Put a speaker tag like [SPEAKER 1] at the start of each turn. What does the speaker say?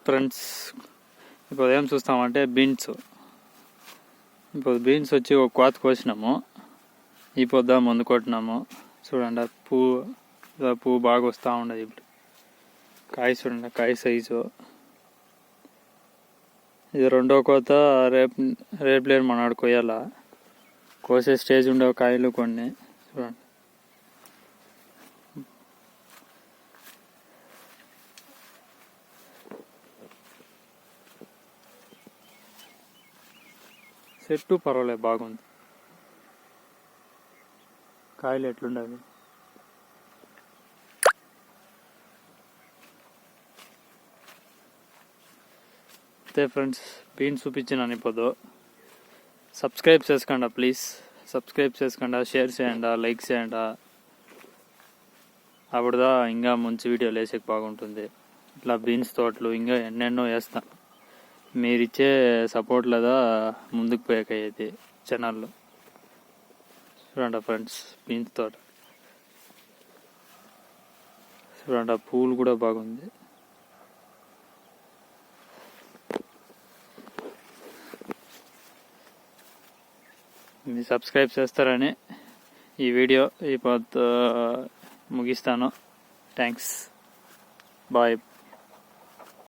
[SPEAKER 1] Friends, ఇప్పుడు ఏం చూస్తామంటే beans. ఇప్పుడు బీన్స్ వచ్చి ఒక కోత కోసినాము, ఈ పొద్దు మందు కొట్టినాము. చూడండి పువ్వు బాగా వస్తూ ఉండదు. ఇప్పుడు కాయ చూడండి, కాయ సైజు. ఇది రెండో కోత. రేపు లేని మనాడు కొయ్యాల. కోసే స్టేజ్ ఉండేవి కాయలు కొన్ని. చూడండి, చెట్టు పర్వాలేదు, బాగుంది. కాయలు ఎట్లుండాలి. అంతే ఫ్రెండ్స్, బీన్స్ చూపించినాను. ఇప్పుడు సబ్స్క్రైబ్ చేసుకోండి ప్లీజ్. సబ్స్క్రైబ్ చేసుకోండి, షేర్ చేయండి, లైక్ చేయండి. అప్పుడుదా ఇంకా మంచి వీడియోలు వేసేకి బాగుంటుంది. ఇట్లా బీన్స్ తోటలు ఇంకా ఎన్నెన్నో వేస్తాను. మీరిచ్చే సపోర్ట్ లేదా ముందుకు పోయాకయ్యేది ఛానల్లో. చూడండి ఫ్రెండ్స్, బీన్స్ తోట చూడండి, పూలు కూడా బాగుంది. మీరు సబ్స్క్రైబ్ చేస్తారని ఈ వీడియో ముగిస్తాను. Thanks, bye.